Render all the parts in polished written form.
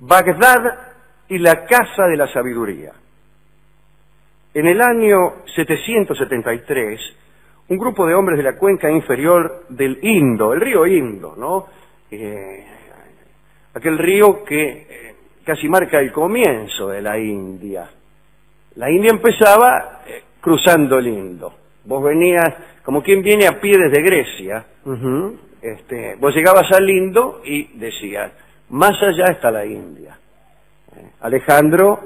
Bagdad y la Casa de la Sabiduría. En el año 773, un grupo de hombres de la cuenca inferior del Indo, el río Indo, ¿no? Aquel río que casi marca el comienzo de la India. La India empezaba cruzando el Indo. Vos venías, como quien viene a pie desde Grecia, vos llegabas al Indo y decías, más allá está la India. Alejandro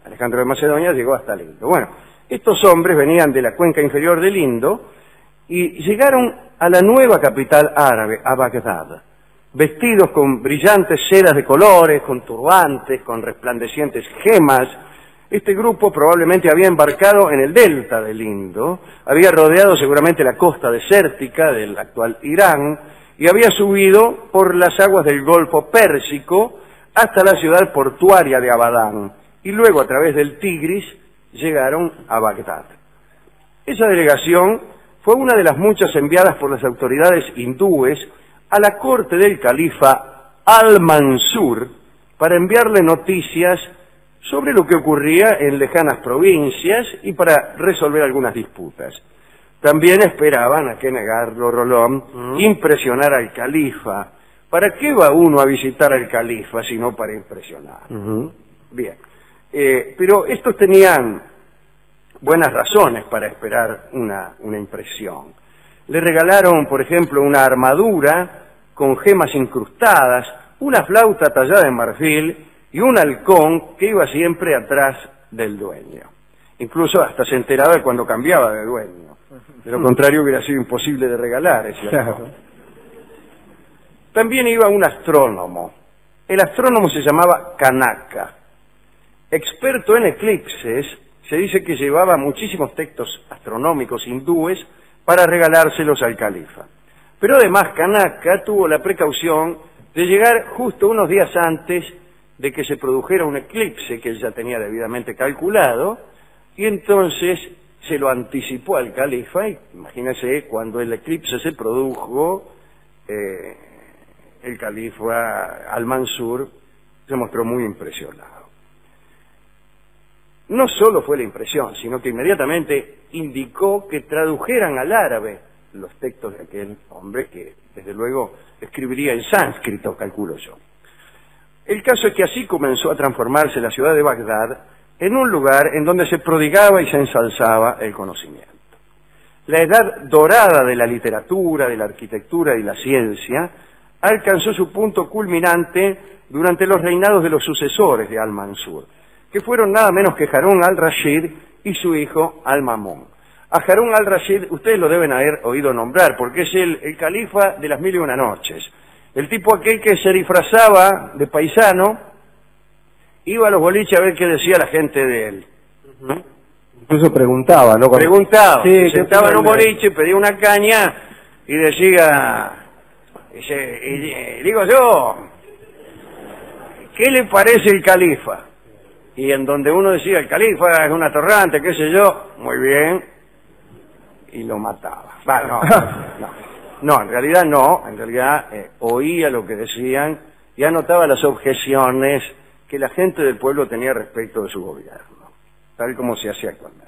de Macedonia llegó hasta el Indo. Bueno, estos hombres venían de la cuenca inferior del Indo y llegaron a la nueva capital árabe, a Bagdad, vestidos con brillantes sedas de colores, con turbantes, con resplandecientes gemas. Este grupo probablemente había embarcado en el delta del Indo, había rodeado seguramente la costa desértica del actual Irán y había subido por las aguas del Golfo Pérsico hasta la ciudad portuaria de Abadán, y luego a través del Tigris llegaron a Bagdad. Esa delegación fue una de las muchas enviadas por las autoridades hindúes a la corte del califa Al-Mansur para enviarle noticias sobre lo que ocurría en lejanas provincias y para resolver algunas disputas. También esperaban, a qué negarlo, Rolón, impresionar al califa. ¿Para qué va uno a visitar al califa sino para impresionar? Bien, pero estos tenían buenas razones para esperar una impresión. Le regalaron, por ejemplo, una armadura con gemas incrustadas, una flauta tallada en marfil y un halcón que iba siempre atrás del dueño. Incluso hasta se enteraba de cuando cambiaba de dueño. De lo contrario hubiera sido imposible de regalar ese halcón. También iba un astrónomo. El astrónomo se llamaba Kanaka. Experto en eclipses, se dice que llevaba muchísimos textos astronómicos hindúes para regalárselos al califa. Pero además Kanaka tuvo la precaución de llegar justo unos días antes de que se produjera un eclipse que él ya tenía debidamente calculado, y entonces se lo anticipó al califa, y imagínense, cuando el eclipse se produjo, el califa Al-Mansur se mostró muy impresionado. No solo fue la impresión, sino que inmediatamente indicó que tradujeran al árabe los textos de aquel hombre que, desde luego, escribiría en sánscrito, calculo yo. El caso es que así comenzó a transformarse la ciudad de Bagdad en un lugar en donde se prodigaba y se ensalzaba el conocimiento. La edad dorada de la literatura, de la arquitectura y la ciencia alcanzó su punto culminante durante los reinados de los sucesores de Al-Mansur, que fueron nada menos que Harún al-Rashid y su hijo Al-Mamun. A Harún al-Rashid ustedes lo deben haber oído nombrar, porque es el califa de las 1001 noches. El tipo aquel que se disfrazaba de paisano, iba a los boliches a ver qué decía la gente de él. Incluso preguntaba, ¿no? Preguntaba, sí, se sentaba en un boliche, pedía una caña y decía, digo yo, ¿qué le parece el califa? Y en donde uno decía, el califa es un atorrante, qué sé yo, muy bien, y lo mataba. No, en realidad no, en realidad oía lo que decían y anotaba las objeciones que la gente del pueblo tenía respecto de su gobierno, tal como se hace actualmente.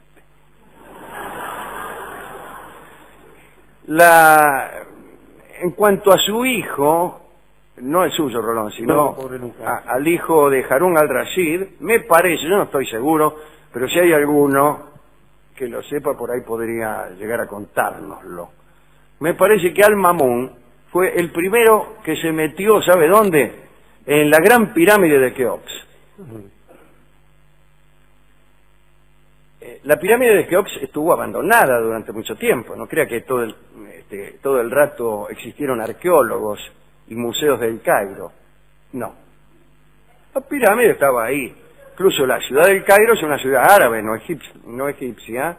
En cuanto a su hijo, no el suyo, Rolón, sino al hijo de Harún al-Rashid, me parece, yo no estoy seguro, pero si hay alguno que lo sepa, por ahí podría llegar a contárnoslo. Me parece que Al-Mamun fue el primero que se metió, ¿sabe dónde? En la gran pirámide de Keops. La pirámide de Keops estuvo abandonada durante mucho tiempo. No crea que todo el rato existieron arqueólogos y museos del Cairo. No. La pirámide estaba ahí. Incluso la ciudad del Cairo es una ciudad árabe, no egipcia,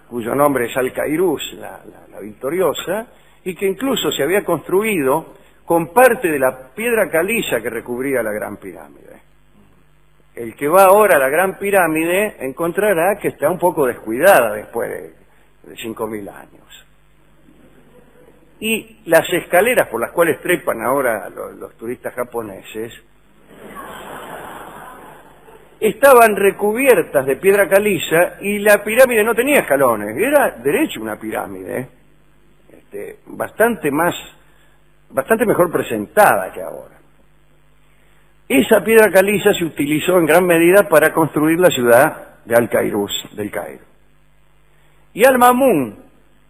cuyo nombre es Al-Kairus, la victoriosa, y que incluso se había construido con parte de la piedra caliza que recubría la Gran Pirámide. El que va ahora a la Gran Pirámide encontrará que está un poco descuidada después de 5.000 años. Y las escaleras por las cuales trepan ahora los turistas japoneses estaban recubiertas de piedra caliza y la pirámide no tenía escalones, era derecho una pirámide, bastante mejor presentada que ahora. Esa piedra caliza se utilizó en gran medida para construir la ciudad de Al-Qairús, del Cairo. Y Al-Mamun,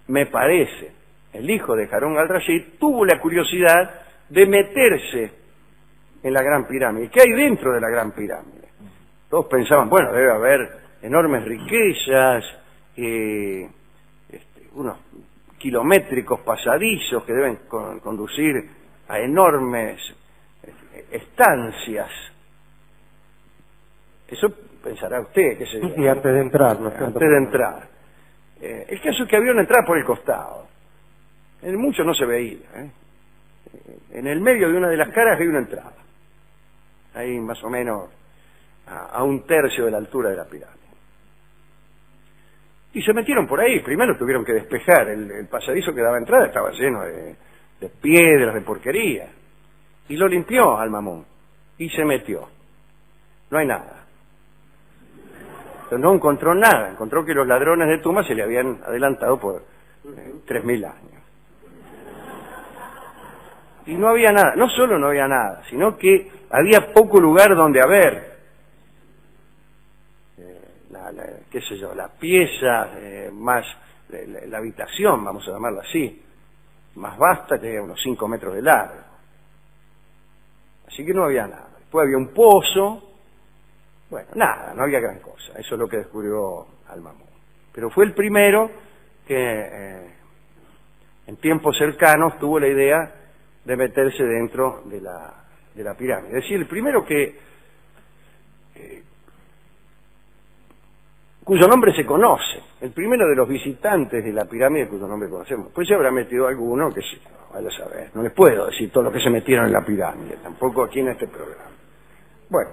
me parece, el hijo de Harún al-Rashid, tuvo la curiosidad de meterse en la Gran Pirámide. ¿Qué hay dentro de la Gran Pirámide? Todos pensaban, bueno, debe haber enormes riquezas, unos kilométricos pasadizos que deben conducir a enormes estancias. Eso pensará usted, qué sé yo. Y antes de entrar, ¿no? Antes de entrar. El caso es que había una entrada por el costado. En mucho no se veía. En el medio de una de las caras hay una entrada. Ahí más o menos a un tercio de la altura de la pirámide. Y se metieron por ahí. Primero tuvieron que despejar. El pasadizo que daba entrada estaba lleno de piedras, de porquería. Y lo limpió Al-Mamun. Y se metió. No hay nada. Pero no encontró nada. Encontró que los ladrones de tumbas se le habían adelantado por 3000 años. Y no había nada. No solo no había nada, sino que había poco lugar donde haber. Qué sé yo, la pieza más, la habitación, vamos a llamarla así, más vasta, tenía unos 5 metros de largo. Así que no había nada. Después había un pozo. Bueno, nada, no había gran cosa. Eso es lo que descubrió Al-Mamun. Pero fue el primero que en tiempos cercanos tuvo la idea de meterse dentro de la pirámide. Es decir, el primero cuyo nombre se conoce. El primero de los visitantes de la pirámide cuyo nombre conocemos. Pues se habrá metido alguno que sí, vaya a saber. No les puedo decir todo lo que se metieron en la pirámide, tampoco aquí en este programa. Bueno,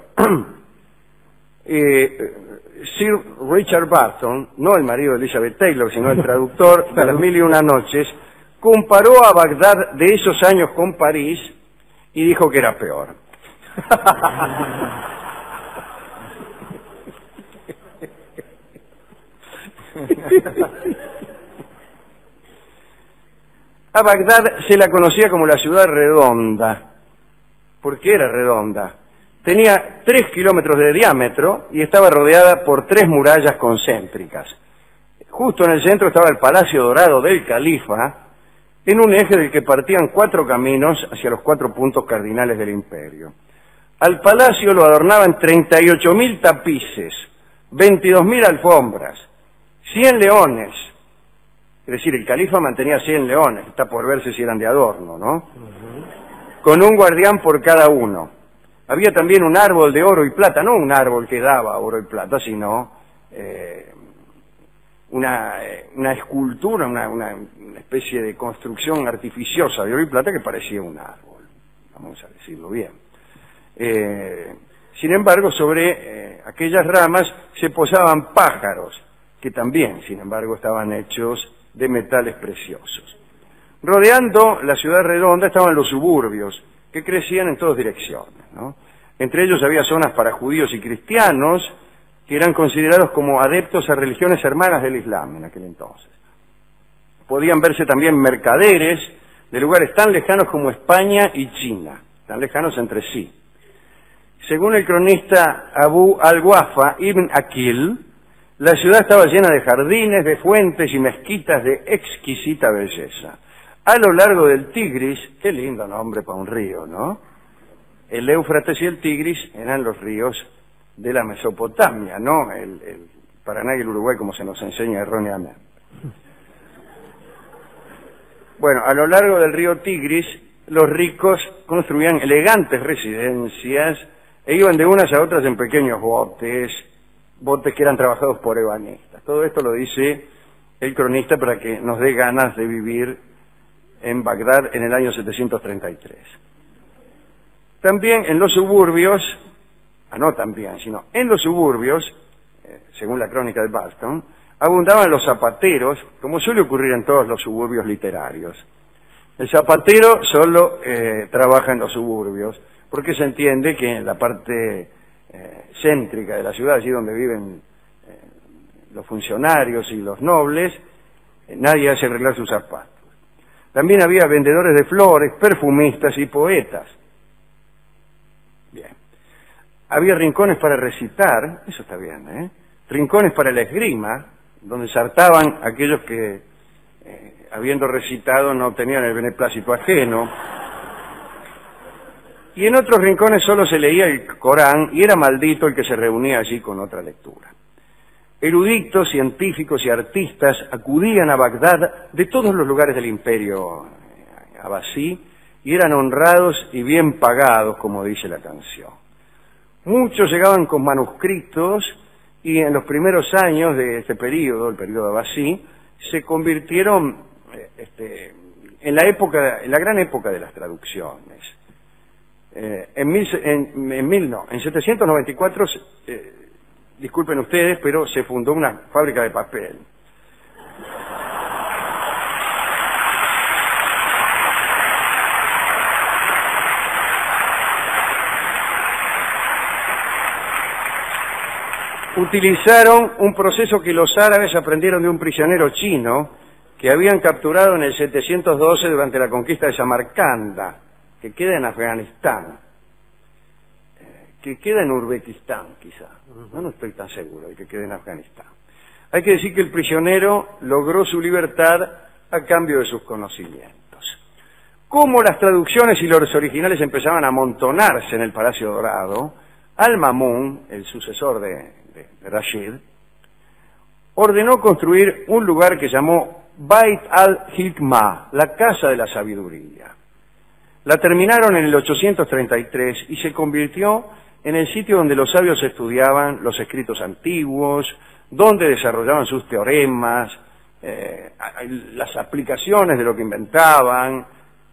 Sir Richard Barton, no el marido de Elizabeth Taylor, sino el traductor de Las Mil y Una Noches, comparó a Bagdad de esos años con París y dijo que era peor. A Bagdad se la conocía como la ciudad redonda. ¿Por qué era redonda? Tenía 3 kilómetros de diámetro y estaba rodeada por 3 murallas concéntricas. Justo en el centro estaba el Palacio Dorado del Califa, en un eje del que partían 4 caminos hacia los 4 puntos cardinales del imperio. Al palacio lo adornaban 38.000 tapices, 22.000 alfombras, 100 leones. Es decir, el califa mantenía 100 leones, está por verse si eran de adorno, ¿no? Con un guardián por cada uno. Había también un árbol de oro y plata, no un árbol que daba oro y plata, sino una escultura, una especie de construcción artificiosa de oro y plata que parecía un árbol, vamos a decirlo bien. Sin embargo, sobre aquellas ramas se posaban pájaros, que también, sin embargo, estaban hechos de metales preciosos. Rodeando la ciudad redonda estaban los suburbios, que crecían en todas direcciones, ¿no? Entre ellos había zonas para judíos y cristianos, que eran considerados como adeptos a religiones hermanas del Islam en aquel entonces. Podían verse también mercaderes de lugares tan lejanos como España y China, tan lejanos entre sí. Según el cronista Abu al-Wafa ibn Aqil, la ciudad estaba llena de jardines, de fuentes y mezquitas de exquisita belleza. A lo largo del Tigris, qué lindo nombre para un río, ¿no? El Éufrates y el Tigris eran los ríos de la Mesopotamia, no el Paraná y el Uruguay como se nos enseña erróneamente. Bueno, a lo largo del río Tigris, los ricos construían elegantes residencias e iban de unas a otras en pequeños botes que eran trabajados por ebanistas. Todo esto lo dice el cronista para que nos dé ganas de vivir en Bagdad en el año 733. También en los suburbios, sino en los suburbios, según la crónica de Barton, abundaban los zapateros, como suele ocurrir en todos los suburbios literarios. El zapatero solo trabaja en los suburbios, porque se entiende que en la parte céntrica de la ciudad, allí donde viven los funcionarios y los nobles, nadie hace arreglar sus zapatos. También había vendedores de flores, perfumistas y poetas. Bien. Había rincones para recitar, eso está bien, ¿eh? Rincones para la esgrima, donde saltaban aquellos que, habiendo recitado, no tenían el beneplácito ajeno. Y en otros rincones solo se leía el Corán y era maldito el que se reunía allí con otra lectura. Eruditos, científicos y artistas acudían a Bagdad de todos los lugares del imperio abasí y eran honrados y bien pagados, como dice la canción. Muchos llegaban con manuscritos y en los primeros años de este periodo, el periodo abasí, se convirtieron en la gran época de las traducciones. En 794, disculpen ustedes, pero se fundó una fábrica de papel. Utilizaron un proceso que los árabes aprendieron de un prisionero chino que habían capturado en el 712 durante la conquista de Samarcanda, que queda en Afganistán, que queda en Uzbekistán, quizá. No estoy tan seguro de que quede en Afganistán. Hay que decir que el prisionero logró su libertad a cambio de sus conocimientos. Como las traducciones y los originales empezaban a amontonarse en el Palacio Dorado, Al-Mamun, el sucesor de Rashid, ordenó construir un lugar que llamó Bait al-Hikmah, la Casa de la Sabiduría. La terminaron en el 833 y se convirtió en el sitio donde los sabios estudiaban los escritos antiguos, donde desarrollaban sus teoremas, las aplicaciones de lo que inventaban,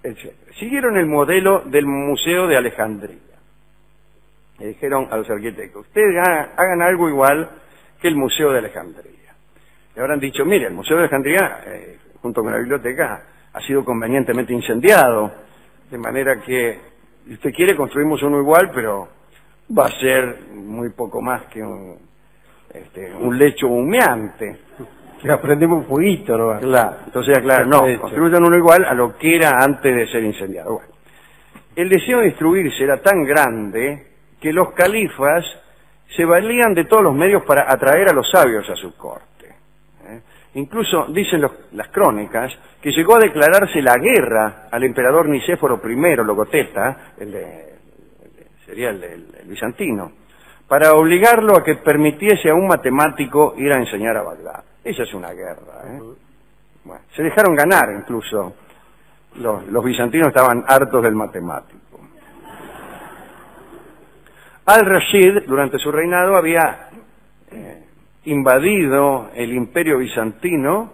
etc. Siguieron el modelo del Museo de Alejandría. Le dijeron a los arquitectos, ustedes hagan algo igual que el Museo de Alejandría. Y habrán dicho, mire, el Museo de Alejandría, junto con la biblioteca, ha sido convenientemente incendiado, de manera que, si usted quiere, construimos uno igual, pero va a ser muy poco más que un lecho humeante. Que aprendemos un fueguito, ¿no? Claro, entonces, claro, no, construyan uno igual a lo que era antes de ser incendiado. Bueno, el deseo de instruirse era tan grande que los califas se valían de todos los medios para atraer a los sabios a su corte. Incluso dicen las crónicas que llegó a declararse la guerra al emperador Nicéforo I Logoteta, sería el bizantino, para obligarlo a que permitiese a un matemático ir a enseñar a Bagdad. Esa es una guerra. Bueno, se dejaron ganar incluso. Los bizantinos estaban hartos del matemático. Al-Rashid, durante su reinado, había invadido el imperio bizantino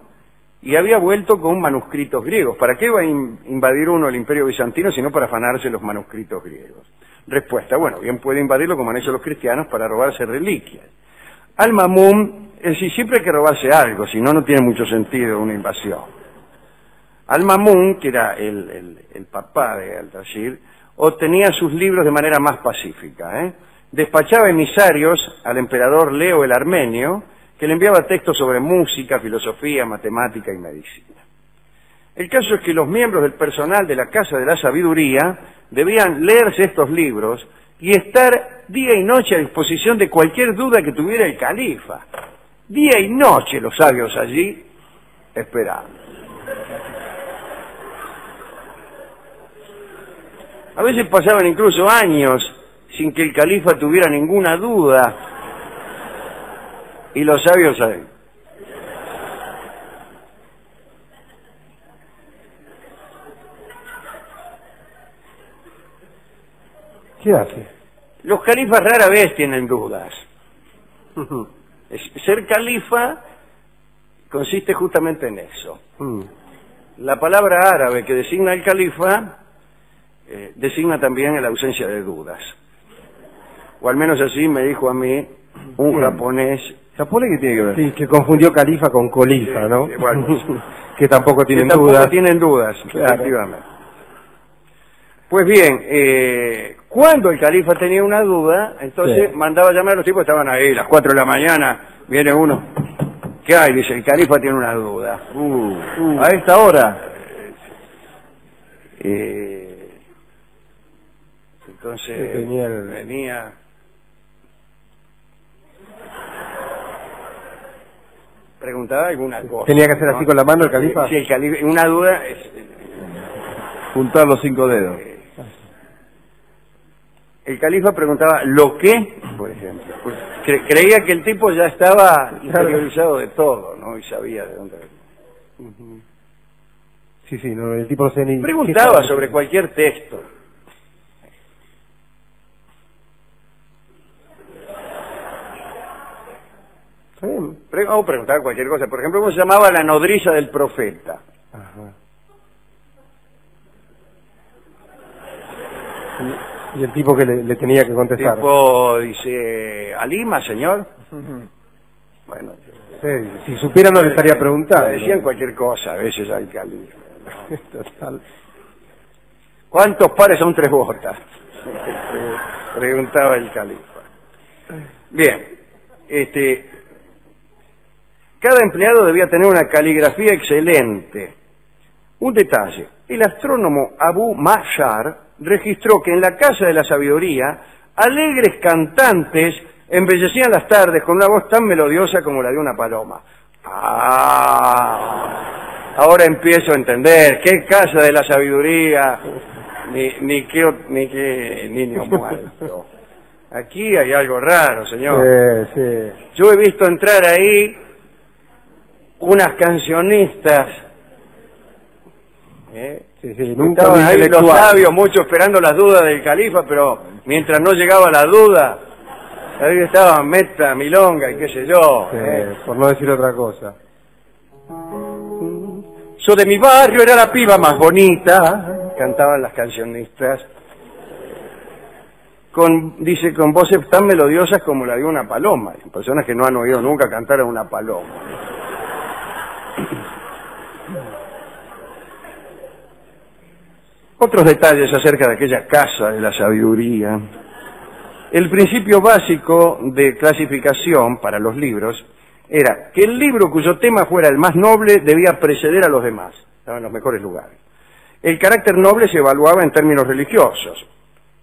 y había vuelto con manuscritos griegos. ¿Para qué va a invadir uno el imperio bizantino sino para afanarse los manuscritos griegos? Respuesta, bueno, bien puede invadirlo como han hecho los cristianos para robarse reliquias. Al-Mamun, es decir, siempre hay que robarse algo, si no, no tiene mucho sentido una invasión. Al-Mamun, que era el papá de Al-Rashid, obtenía sus libros de manera más pacífica. Despachaba emisarios al emperador Leo el Armenio, que le enviaba textos sobre música, filosofía, matemática y medicina. El caso es que los miembros del personal de la Casa de la Sabiduría debían leerse estos libros y estar día y noche a disposición de cualquier duda que tuviera el califa. Día y noche los sabios allí esperando. A veces pasaban incluso años sin que el califa tuviera ninguna duda. Y los sabios saben. ¿Qué hace? Los califas rara vez tienen dudas. Ser califa consiste justamente en eso. La palabra árabe que designa el califa designa también la ausencia de dudas. O al menos así me dijo a mí un japonés. ¿Japonés qué tiene que ver? Sí, que confundió califa con colifa, ¿no? Bueno, que tampoco tienen dudas. Tampoco tienen dudas, claro. efectivamente. Pues bien, cuando el califa tenía una duda, entonces mandaba a llamar a los tipos que estaban ahí, a las 4 de la mañana, viene uno. ¿Qué hay? Dice, el califa tiene una duda. A esta hora. Entonces venía... Preguntaba alguna cosa. ¿Tenía que hacer así con la mano el califa? Sí, el califa, una duda... Juntar los 5 dedos. El califa preguntaba, ¿lo qué? Por ejemplo. Pues, creía que el tipo ya estaba interiorizado de todo, ¿no? Y sabía de dónde venía. Sí, sí, no, el tipo no sé ni... Preguntaba sobre cualquier texto. O preguntaba cualquier cosa. Por ejemplo, ¿cómo se llamaba la nodriza del profeta? Ajá. Y el tipo que le tenía que contestar. El tipo dice, ¿Alima, señor? Bueno, sí, si supiera no le estaría preguntando. Decían cualquier cosa a veces al califa. Total. ¿Cuántos pares son 3 botas? Preguntaba el califa. Bien, cada empleado debía tener una caligrafía excelente. Un detalle, el astrónomo Abu Ma'shar registró que en la Casa de la Sabiduría, alegres cantantes embellecían las tardes con una voz tan melodiosa como la de una paloma. Ahora empiezo a entender, ¿qué Casa de la Sabiduría? Ni qué niño muerto. Aquí hay algo raro, señor. Sí. Yo he visto entrar ahí unas cancionistas. Sí, nunca estaban ahí los intelectual. sabios, muchos esperando las dudas del califa, pero mientras no llegaba la duda, ahí estaban Meta, Milonga y qué sé yo. Por no decir otra cosa. Yo de mi barrio era la piba más bonita, cantaban las cancionistas, dice, con voces tan melodiosas como la de una paloma. Personas que no han oído nunca cantar a una paloma. Otros detalles acerca de aquella Casa de la Sabiduría. El principio básico de clasificación para los libros era que el libro cuyo tema fuera el más noble debía preceder a los demás, estaba en los mejores lugares. El carácter noble se evaluaba en términos religiosos.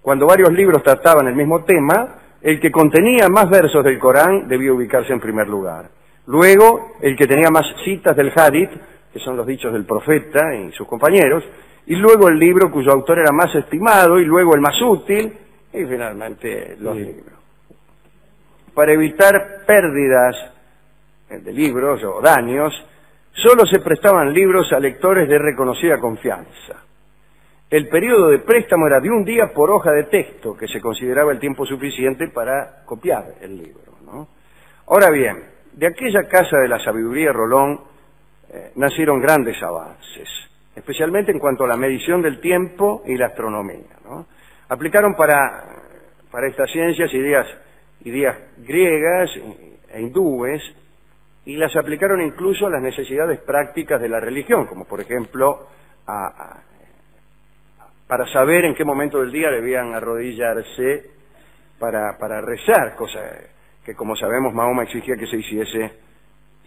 Cuando varios libros trataban el mismo tema, el que contenía más versos del Corán debía ubicarse en primer lugar. Luego, el que tenía más citas del Hadith, que son los dichos del profeta y sus compañeros, y luego el libro cuyo autor era más estimado, y luego el más útil, y finalmente los libros. Para evitar pérdidas de libros o daños, solo se prestaban libros a lectores de reconocida confianza. El periodo de préstamo era de 1 día por hoja de texto, que se consideraba el tiempo suficiente para copiar el libro, ¿no? Ahora bien, de aquella Casa de la Sabiduría Rolón nacieron grandes avances, especialmente en cuanto a la medición del tiempo y la astronomía, ¿no? Aplicaron para estas ciencias ideas griegas e hindúes, y las aplicaron incluso a las necesidades prácticas de la religión, como por ejemplo para saber en qué momento del día debían arrodillarse para rezar, cosa que, como sabemos, Mahoma exigía que se hiciese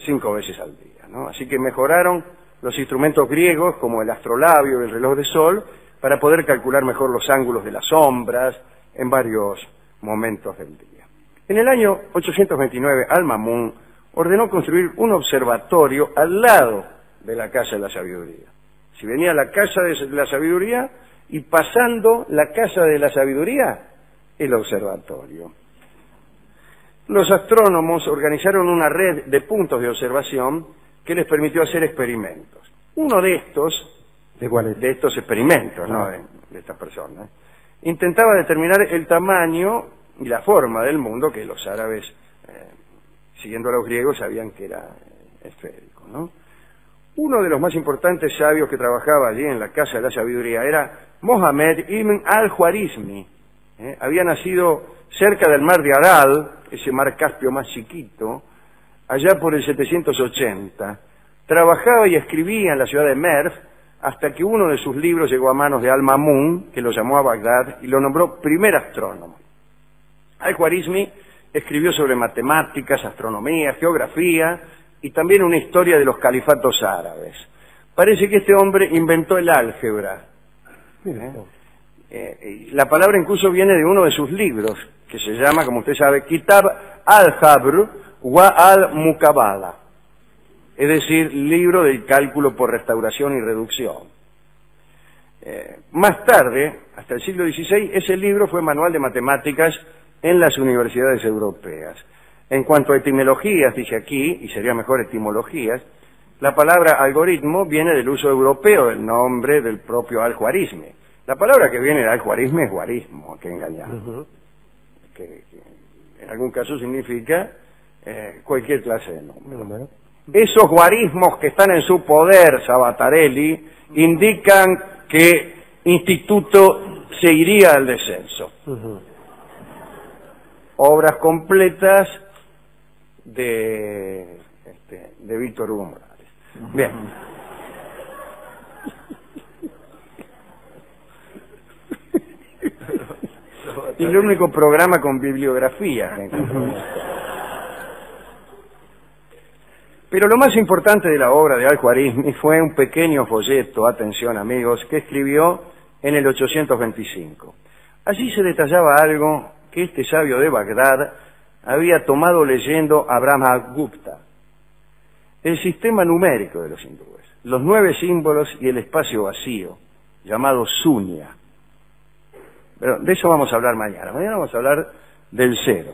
5 veces al día, ¿no? Así que mejoraron los instrumentos griegos, como el astrolabio y el reloj de sol, para poder calcular mejor los ángulos de las sombras en varios momentos del día. En el año 829, Al-Mamun ordenó construir un observatorio al lado de la Casa de la Sabiduría. Si venía la Casa de la Sabiduría y pasando la Casa de la Sabiduría, el observatorio. Los astrónomos organizaron una red de puntos de observación que les permitió hacer experimentos. Uno de estos, de estos experimentos, ¿no? de estas personas, intentaba determinar el tamaño y la forma del mundo, que los árabes, siguiendo a los griegos, sabían que era esférico, ¿no? Uno de los más importantes sabios que trabajaba allí en la Casa de la Sabiduría era Mohammed ibn al-Khwarizmi. Había nacido cerca del mar de Aral, ese mar Caspio más chiquito, allá por el 780. Trabajaba y escribía en la ciudad de Merv, hasta que uno de sus libros llegó a manos de Al-Mamun, que lo llamó a Bagdad y lo nombró primer astrónomo. Al-Khwarizmi escribió sobre matemáticas, astronomía, geografía y también una historia de los califatos árabes. Parece que este hombre inventó el álgebra. La palabra incluso viene de uno de sus libros, que se llama, como usted sabe, Kitab al-Jabr wa al-Mukabala, es decir, libro del cálculo por restauración y reducción. Más tarde, hasta el siglo XVI, ese libro fue manual de matemáticas en las universidades europeas. En cuanto a etimologías, dice aquí, y sería mejor etimologías, la palabra algoritmo viene del uso europeo del nombre del propio Al-Khwarizmi. La palabra que viene de Al-Khwarizmi es guarismo, que engañar. Que en algún caso significa cualquier clase de nombre. Esos guarismos que están en su poder, Sabatarelli, indican que Instituto se iría al descenso. Obras completas de Víctor Hugo Morales. Bien. Y el único programa con bibliografía. Pero lo más importante de la obra de Al-Khwarizmi fue un pequeño folleto, atención amigos, que escribió en el 825. Allí se detallaba algo que este sabio de Bagdad había tomado leyendo a Brahmagupta: el sistema numérico de los hindúes, los 9 símbolos y el espacio vacío, llamado Sunya. Pero de eso vamos a hablar mañana. Mañana vamos a hablar del cero,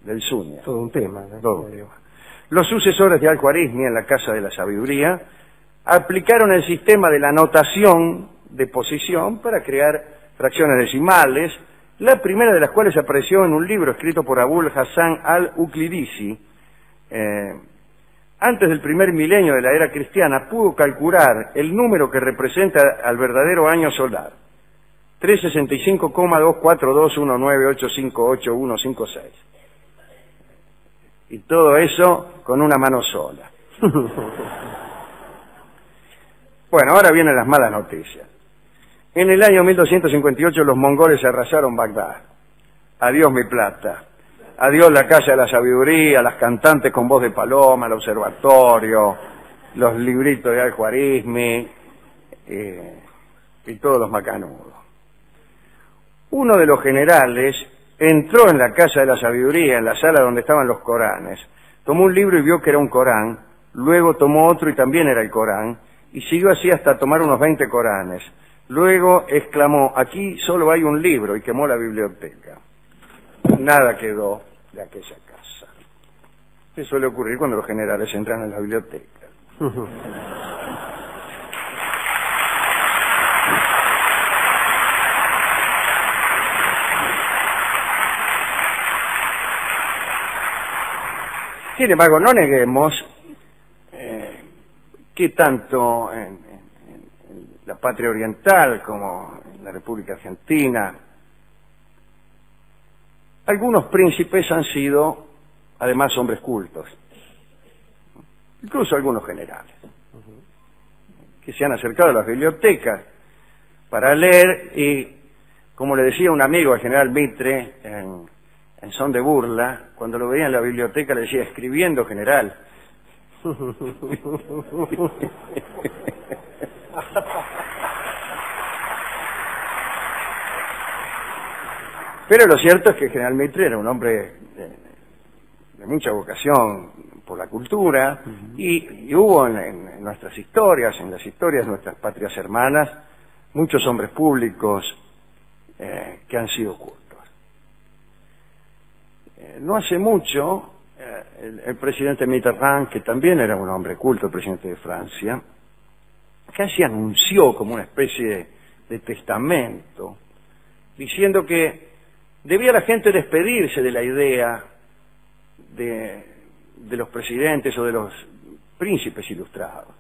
del Sunya. Todo un tema, ¿no? Todo un tema. Los sucesores de Al-Khwarizmi en la Casa de la Sabiduría aplicaron el sistema de la notación de posición para crear fracciones decimales, la primera de las cuales apareció en un libro escrito por Abul Hassan al-Uqlidisi. Antes del primer milenio de la era cristiana, pudo calcular el número que representa al verdadero año solar: 365,24219858156. Y todo eso con una mano sola. Bueno, ahora vienen las malas noticias. En el año 1258 los mongoles arrasaron Bagdad. Adiós mi plata. Adiós la Casa de la Sabiduría, las cantantes con voz de paloma, el observatorio, los libritos de Al-Khwarizmi y todos los macanudos. Uno de los generales entró en la Casa de la Sabiduría, en la sala donde estaban los Coranes, tomó un libro y vio que era un Corán, luego tomó otro y también era el Corán, y siguió así hasta tomar unos 20 Coranes. Luego exclamó: aquí solo hay un libro, y quemó la biblioteca. Nada quedó de aquella casa. Eso suele ocurrir cuando los generales entran en la biblioteca. Sin embargo, no neguemos que tanto en la patria oriental como en la República Argentina, algunos príncipes han sido, además, hombres cultos, incluso algunos generales, que se han acercado a las bibliotecas para leer y, como le decía un amigo al general Mitre, en son de burla, cuando lo veía en la biblioteca le decía: escribiendo, general. Pero lo cierto es que el general Mitre era un hombre de mucha vocación por la cultura, y hubo en nuestras historias, en las historias de nuestras patrias hermanas, muchos hombres públicos que han sido cultos. No hace mucho, el presidente Mitterrand, que también era un hombre culto, el presidente de Francia, casi anunció como una especie de testamento, diciendo que debía la gente despedirse de la idea de los presidentes o de los príncipes ilustrados,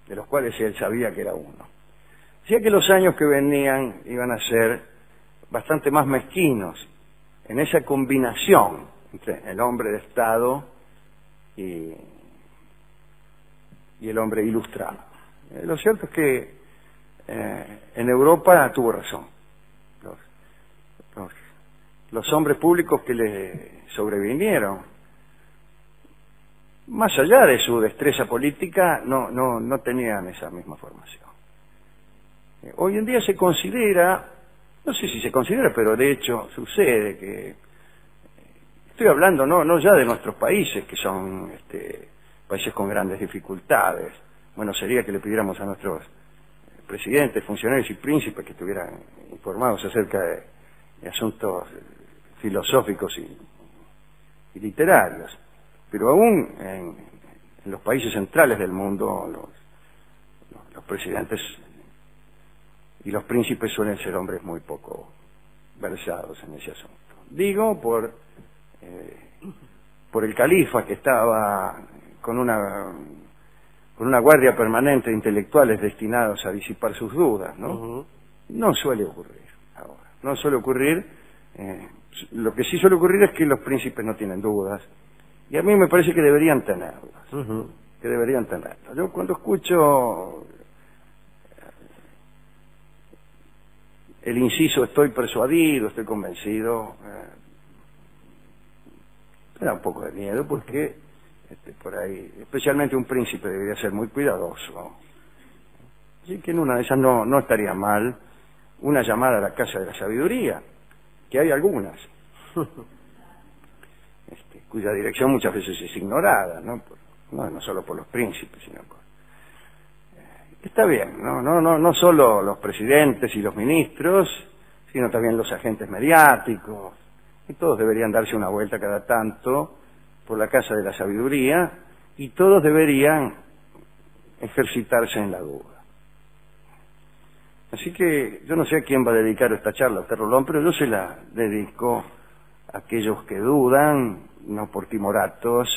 de los cuales él sabía que era uno. Decía que los años que venían iban a ser bastante más mezquinos en esa combinación entre el hombre de Estado y el hombre ilustrado. Lo cierto es que en Europa tuvo razón. Los hombres públicos que le sobrevinieron, más allá de su destreza política, no tenían esa misma formación. Hoy en día se considera, no sé si se considera, pero de hecho sucede que, estoy hablando no ya de nuestros países, que son países con grandes dificultades. Bueno, sería que le pidiéramos a nuestros presidentes, funcionarios y príncipes que estuvieran informados acerca de asuntos filosóficos y literarios. Pero aún en los países centrales del mundo, los presidentes y los príncipes suelen ser hombres muy poco versados en ese asunto. Digo por el califa, que estaba con una guardia permanente de intelectuales destinados a disipar sus dudas, ¿no? No suele ocurrir ahora. No suele ocurrir. Lo que sí suele ocurrir es que los príncipes no tienen dudas. Y a mí me parece que deberían tenerlas. Que deberían tenerlas. Yo cuando escucho el inciso estoy persuadido, estoy convencido, me da un poco de miedo, porque por ahí, especialmente un príncipe, debería ser muy cuidadoso. Así que en una de esas no estaría mal una llamada a la Casa de la Sabiduría, que hay algunas, cuya dirección muchas veces es ignorada, no solo por los príncipes, sino por... Está bien, no solo los presidentes y los ministros, sino también los agentes mediáticos, y todos deberían darse una vuelta cada tanto por la Casa de la Sabiduría, y todos deberían ejercitarse en la duda. Así que yo no sé a quién va a dedicar esta charla, a usted, Rolón, pero yo se la dedico a aquellos que dudan, no por timoratos,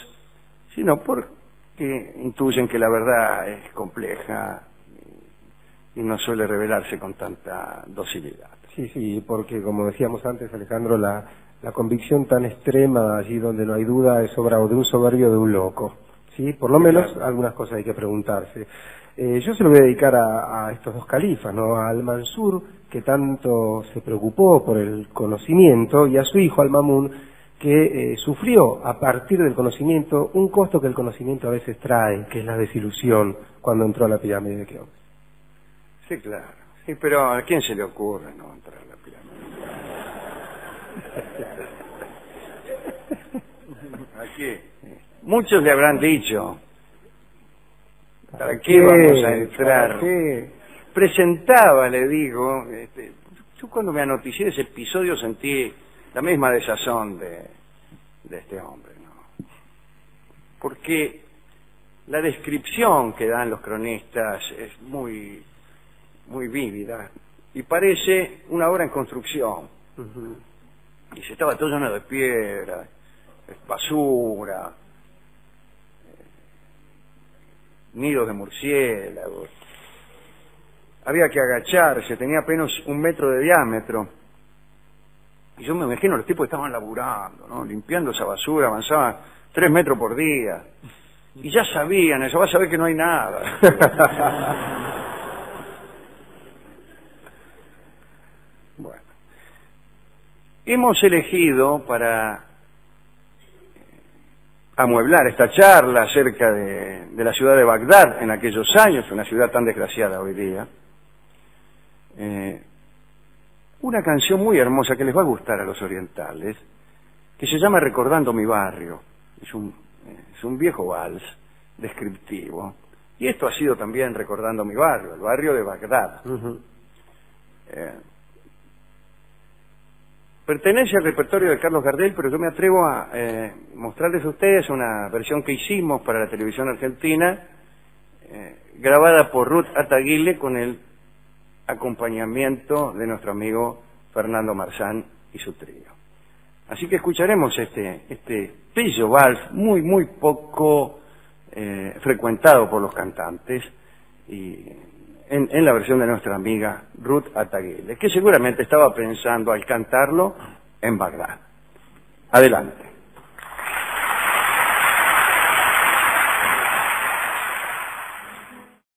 sino porque intuyen que la verdad es compleja y no suele revelarse con tanta docilidad. Sí, porque como decíamos antes, Alejandro, la convicción tan extrema, allí donde no hay duda, es obra de un soberbio, de un loco. Sí, por lo menos algunas cosas hay que preguntarse. Yo se lo voy a dedicar a estos dos califas, ¿no? A Al-Mansur, que tanto se preocupó por el conocimiento, y a su hijo Al-Mamun, que sufrió a partir del conocimiento un costo que el conocimiento a veces trae, que es la desilusión cuando entró a la pirámide de Keops. Sí, claro. Sí, pero ¿a quién se le ocurre no entrar a la pirámide? Aquí. Muchos le habrán dicho, ¿para qué vamos a entrar? Presentaba, le digo, yo cuando me anoticié de ese episodio sentí la misma desazón de este hombre, ¿no? Porque la descripción que dan los cronistas es muy vívida y parece una obra en construcción. Y se estaba todo lleno de piedra, basura, nidos de murciélagos. Había que agacharse, tenía apenas 1 metro de diámetro. Y yo me imagino los tipos estaban laburando, ¿no? Limpiando esa basura, avanzaban 3 metros por día. Y ya sabían eso, vas a ver que no hay nada. Bueno. Hemos elegido para amueblar esta charla acerca de la ciudad de Bagdad en aquellos años, una ciudad tan desgraciada hoy día, una canción muy hermosa que les va a gustar a los orientales, que se llama Recordando mi barrio. Es un viejo vals descriptivo, y esto ha sido también Recordando mi barrio, el barrio de Bagdad. Pertenece al repertorio de Carlos Gardel, pero yo me atrevo a mostrarles a ustedes una versión que hicimos para la televisión argentina, grabada por Ruth Ataguile con el acompañamiento de nuestro amigo Fernando Marzán y su trío. Así que escucharemos este bello vals muy poco frecuentado por los cantantes, y en la versión de nuestra amiga Ruth Ataguile, que seguramente estaba pensando al cantarlo en Bagdad. Adelante.